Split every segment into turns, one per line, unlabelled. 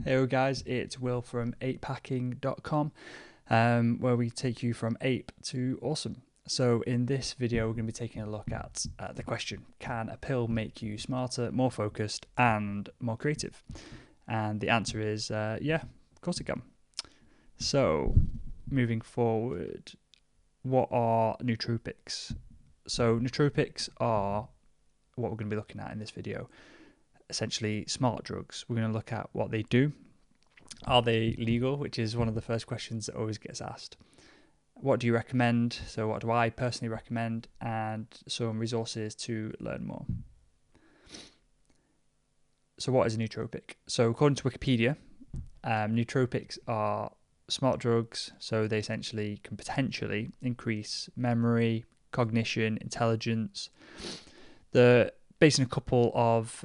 Hey guys, it's Will from ApeHacking.com, where we take you from ape to awesome. So in this video, we're going to be taking a look at the question, can a pill make you smarter, more focused, and more creative? And the answer is yeah, of course it can. So moving forward, what are nootropics? So nootropics are what we're going to be looking at in this video. Essentially smart drugs. We're going to look at what they do. Are they legal? Which is one of the first questions that always gets asked. What do you recommend? So what do I personally recommend? And some resources to learn more. So what is a nootropic? So according to Wikipedia, nootropics are smart drugs. So they essentially can potentially increase memory, cognition, intelligence. They're based in a couple of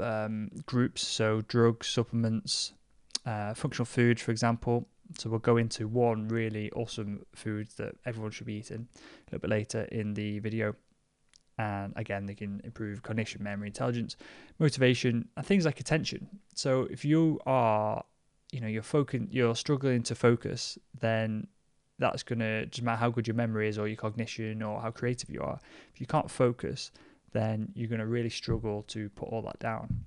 groups. So drugs, supplements, functional food, for example. So we'll go into one really awesome food that everyone should be eating a little bit later in the video. And again, they can improve cognition, memory, intelligence, motivation, and things like attention. So if you are, you're struggling to focus, then that's gonna, just matter how good your memory is or your cognition or how creative you are. If you can't focus, then you're gonna really struggle to put all that down.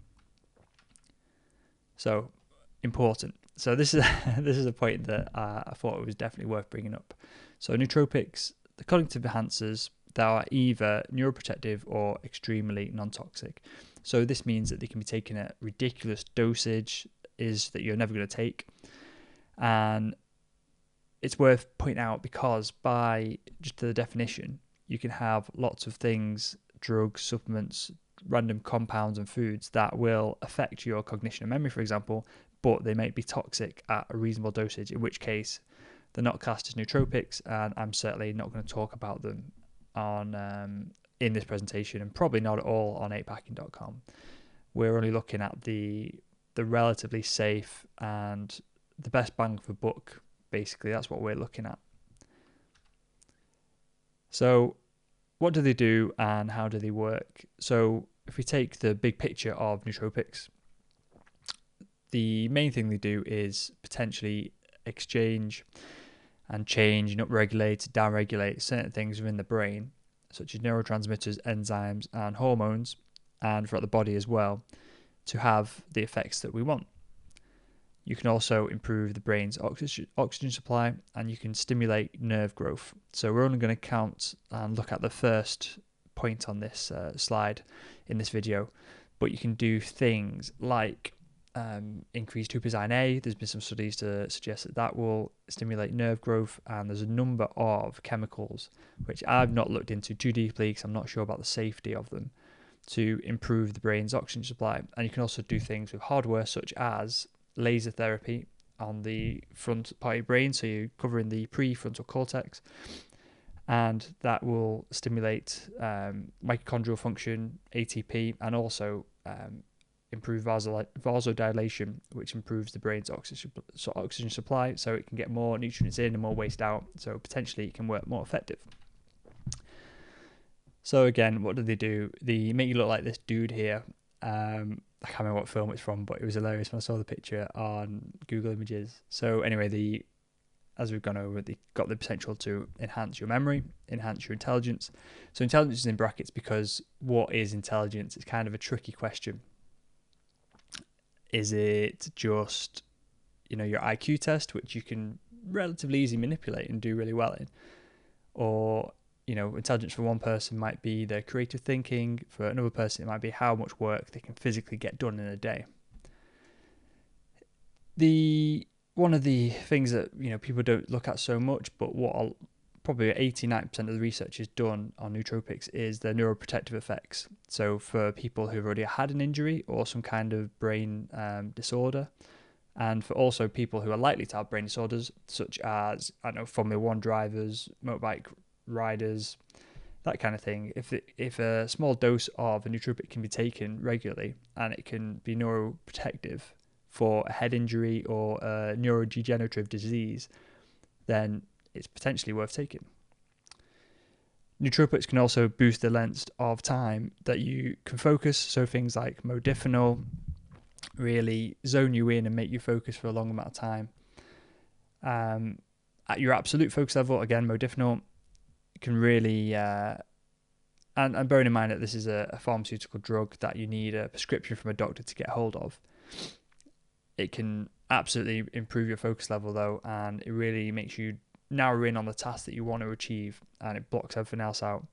So important. So this is this is a point that I thought it was definitely worth bringing up. So nootropics, the cognitive enhancers that are either neuroprotective or extremely non-toxic. So this means that they can be taken at ridiculous dosage is that you're never going to take. And it's worth pointing out because by just the definition, you can have lots of things, drugs, supplements, random compounds and foods that will affect your cognition and memory, for example, but they might be toxic at a reasonable dosage, in which case they're not classed as nootropics, and I'm certainly not going to talk about them on in this presentation, and probably not at all on ApeHacking.com. We're only looking at the relatively safe and the best bang for buck. Basically, that's what we're looking at. So what do they do and how do they work? So if we take the big picture of nootropics, the main thing they do is potentially exchange and change and upregulate, downregulate certain things within the brain, such as neurotransmitters, enzymes, and hormones, and throughout the body as well, to have the effects that we want. You can also improve the brain's oxygen supply, and you can stimulate nerve growth. So we're only going to count and look at the first point on this slide in this video, but you can do things like increased huperzine A. There's been some studies to suggest that that will stimulate nerve growth, and there's a number of chemicals which I've not looked into too deeply because I'm not sure about the safety of them, to improve the brain's oxygen supply. And you can also do things with hardware such as laser therapy on the front part of your brain, so you're covering the prefrontal cortex, and that will stimulate mitochondrial function, ATP, and also improve vasodilation, which improves the brain's oxygen supply, so it can get more nutrients in and more waste out, so potentially it can work more effective. So again, what do? They make you look like this dude here. I can't remember what film it's from, but it was hilarious when I saw the picture on Google Images. So anyway, as we've gone over, they got the potential to enhance your memory, enhance your intelligence. So intelligence is in brackets because what is intelligence? It's kind of a tricky question. Is it just, your IQ test, which you can relatively easily manipulate and do really well in? Or, intelligence for one person might be their creative thinking. For another person, it might be how much work they can physically get done in a day. One of the things that, people don't look at so much, but what probably 80-90% of the research is done on nootropics is the neuroprotective effects. So for people who've already had an injury or some kind of brain disorder, and for also people who are likely to have brain disorders, such as, Formula 1 drivers, motorbike riders, that kind of thing. If a small dose of a nootropic can be taken regularly and it can be neuroprotective for a head injury or a neurodegenerative disease, then it's potentially worth taking. Nootropics can also boost the length of time that you can focus, so things like modafinil, really zone you in and make you focus for a long amount of time. At your absolute focus level, again, modafinil can really, and bearing in mind that this is a pharmaceutical drug that you need a prescription from a doctor to get hold of, it can absolutely improve your focus level though, and it really makes you narrow in on the task that you want to achieve, and it blocks everything else out.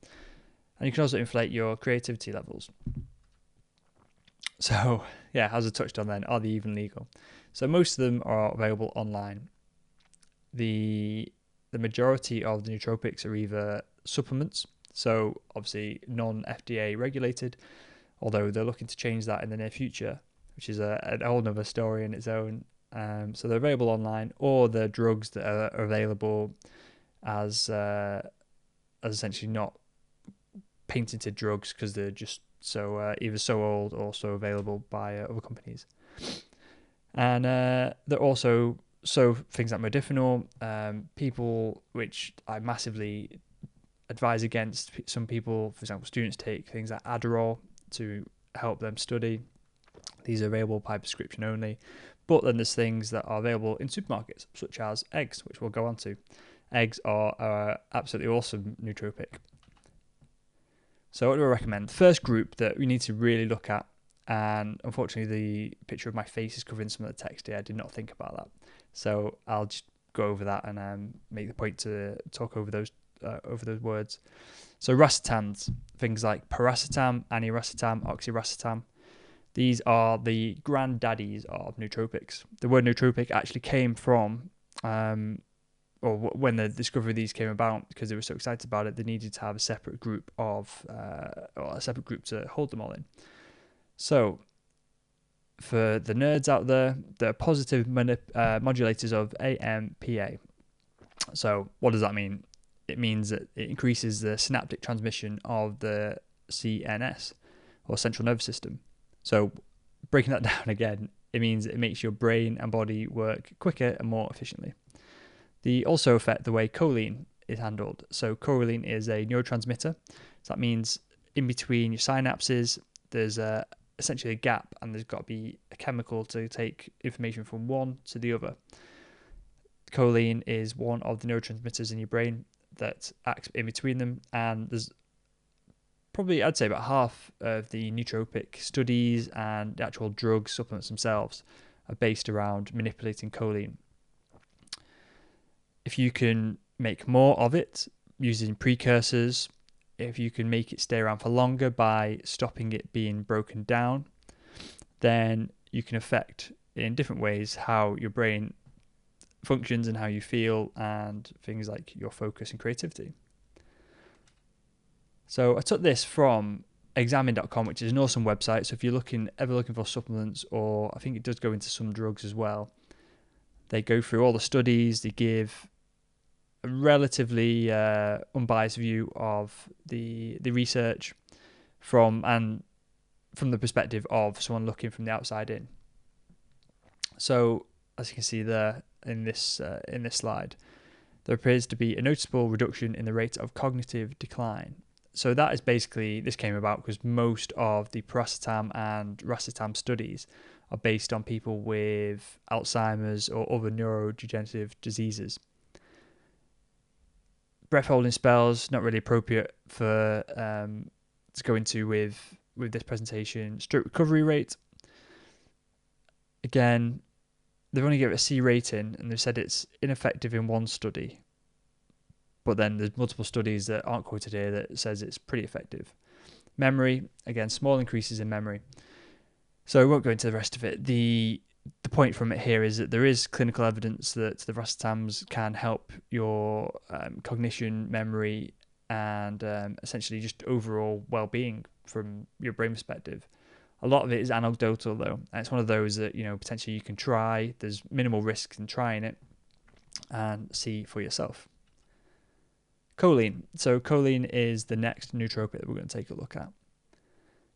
And you can also inflate your creativity levels. So yeah, as I touched on then, are they even legal? So most of them are available online. The majority of the nootropics are either supplements, so obviously non-FDA regulated, although they're looking to change that in the near future, which is a whole other story in its own. So they're available online, or they're drugs that are available as essentially not patented drugs because they're just so either so old or so available by other companies. And they're also things like modafinil, people, which I massively advise against. Some people, for example, students take things like Adderall to help them study. These are available by prescription only. But then there's things that are available in supermarkets, such as eggs, which we'll go on to. Eggs are absolutely awesome nootropic. So what do I recommend? The first group that we need to really look at, and unfortunately the picture of my face is covering some of the text here, I did not think about that. So I'll just go over that and make the point to talk over those words. So racetams, things like paracetam, aniracetam, oxiracetam. These are the granddaddies of nootropics. The word nootropic actually came from, when the discovery of these came about, because they were so excited about it, they needed to have a separate group to hold them all in. So, for the nerds out there, they're positive modulators of AMPA. So, what does that mean? It means that it increases the synaptic transmission of the CNS, or central nervous system. So, breaking that down again, it means it makes your brain and body work quicker and more efficiently. They also affect the way choline is handled. So choline is a neurotransmitter. So that means in between your synapses, there's essentially a gap, and there's got to be a chemical to take information from one to the other. Choline is one of the neurotransmitters in your brain that acts in between them, and there's probably, I'd say, about half of the nootropic studies and the actual drug supplements themselves are based around manipulating choline. If you can make more of it using precursors, if you can make it stay around for longer by stopping it being broken down, then you can affect in different ways how your brain functions and how you feel, and things like your focus and creativity. So I took this from examine.com, which is an awesome website. So if you're ever looking for supplements, or I think it does go into some drugs as well, they go through all the studies, they give a relatively unbiased view of the research from the perspective of someone looking from the outside in. So as you can see there in this slide, there appears to be a noticeable reduction in the rate of cognitive decline. So that is basically, this came about because most of the paracetam and racetam studies are based on people with Alzheimer's or other neurodegenerative diseases. Breath holding spells, not really appropriate for to go into with this presentation. Stroke recovery rate, again, they've only given it a C rating, and they've said it's ineffective in one study. But then there's multiple studies that aren't quoted here that says it's pretty effective. Memory, again, small increases in memory. So I won't go into the rest of it. The point from it here is that there is clinical evidence that the racetams can help your cognition, memory, and essentially just overall well-being from your brain perspective. A lot of it is anecdotal though, and it's one of those that potentially you can try. There's minimal risk in trying it and see for yourself. Choline. So choline is the next nootropic that we're going to take a look at.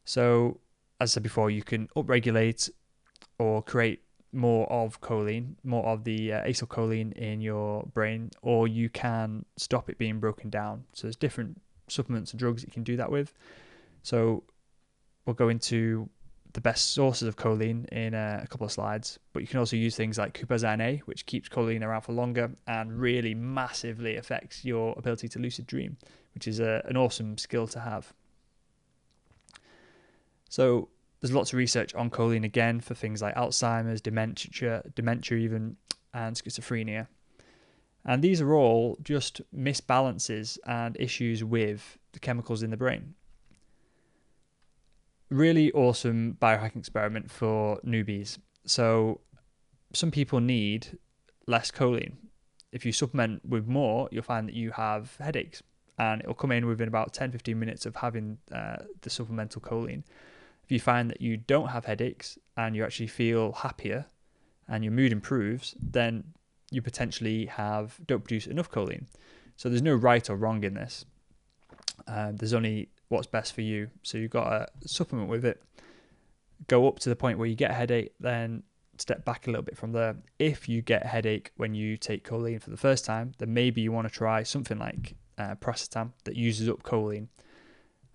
So as I said before, you can upregulate or create more of choline, more of the acetylcholine in your brain, or you can stop it being broken down. So there's different supplements and drugs that you can do that with. So we'll go into the best sources of choline in a couple of slides, but you can also use things like cupazyme A, which keeps choline around for longer and really massively affects your ability to lucid dream, which is an awesome skill to have. So there's lots of research on choline again for things like Alzheimer's, dementia even, and schizophrenia. And these are all just misbalances and issues with the chemicals in the brain. Really awesome biohacking experiment for newbies. So some people need less choline. If you supplement with more, you'll find that you have headaches, and it'll come in within about 10-15 minutes of having the supplemental choline. If you find that you don't have headaches and you actually feel happier and your mood improves, then you potentially don't produce enough choline. So there's no right or wrong in this. There's only what's best for you. So you've got to supplement with it, go up to the point where you get a headache, then step back a little bit from there. If you get a headache when you take choline for the first time, then maybe you want to try something like racetam that uses up choline,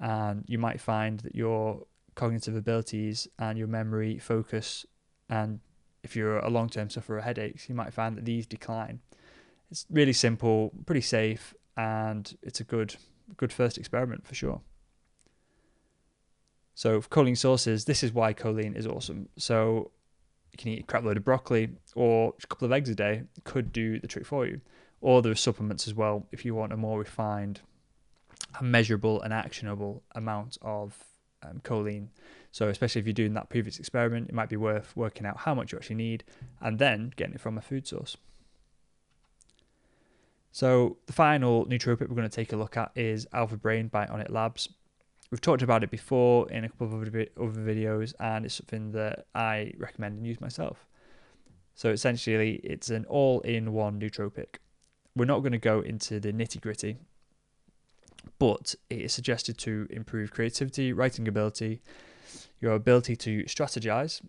and you might find that your cognitive abilities and your memory, focus, and if you're a long-term sufferer of headaches, you might find that these decline. It's really simple, pretty safe, and it's a good first experiment for sure. So for choline sources, this is why choline is awesome. So you can eat a crap load of broccoli, or a couple of eggs a day could do the trick for you. Or there are supplements as well if you want a more refined, measurable and actionable amount of choline. So especially if you're doing that previous experiment, it might be worth working out how much you actually need and then getting it from a food source. So the final nootropic we're going to take a look at is Alpha Brain by ONNIT Labs. We've talked about it before in a couple of other videos, and it's something that I recommend and use myself. So essentially, it's an all-in-one nootropic. We're not going to go into the nitty-gritty, but it is suggested to improve creativity, writing ability, your ability to strategize,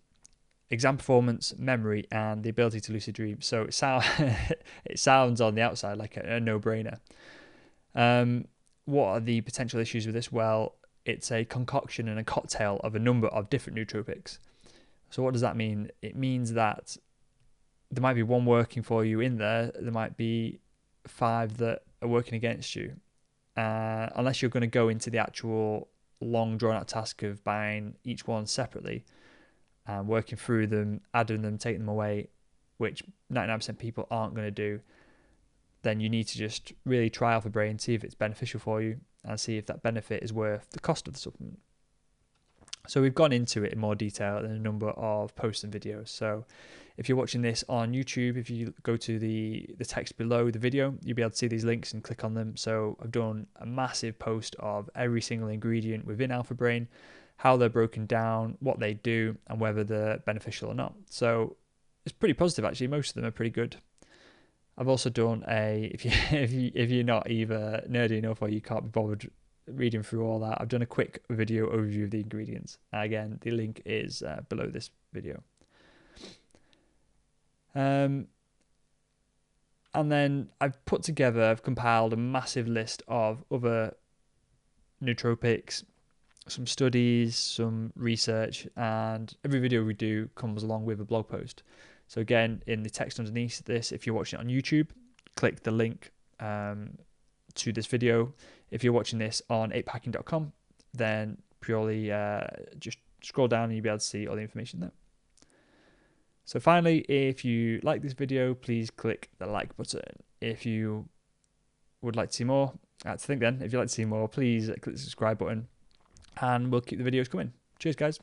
exam performance, memory, and the ability to lucid dream. So it sounds on the outside like a no-brainer. What are the potential issues with this? Well, it's a concoction and a cocktail of a number of different nootropics. So what does that mean? It means that there might be one working for you in there. There might be 5 that are working against you. Unless you're going to go into the actual long drawn-out task of buying each one separately and working through them, adding them, taking them away, which 99% of people aren't going to do, then you need to just really try Alpha Brain, see if it's beneficial for you, and see if that benefit is worth the cost of the supplement. So we've gone into it in more detail in a number of posts and videos. So if you're watching this on YouTube, if you go to the text below the video, you'll be able to see these links and click on them. So I've done a massive post of every single ingredient within Alpha Brain, how they're broken down, what they do, and whether they're beneficial or not. So it's pretty positive actually. Most of them are pretty good. I've also done if you're not either nerdy enough or you can't be bothered reading through all that, I've done a quick video overview of the ingredients. Again, the link is below this video. And then I've compiled a massive list of other nootropics, some studies, some research, and every video we do comes along with a blog post. So again, in the text underneath this, if you're watching it on YouTube, click the link to this video. If you're watching this on ApeHacking.com, then purely just scroll down and you'll be able to see all the information there. So finally, if you like this video, please click the like button. If you would like to see more, if you'd like to see more, please click the subscribe button and we'll keep the videos coming. Cheers, guys.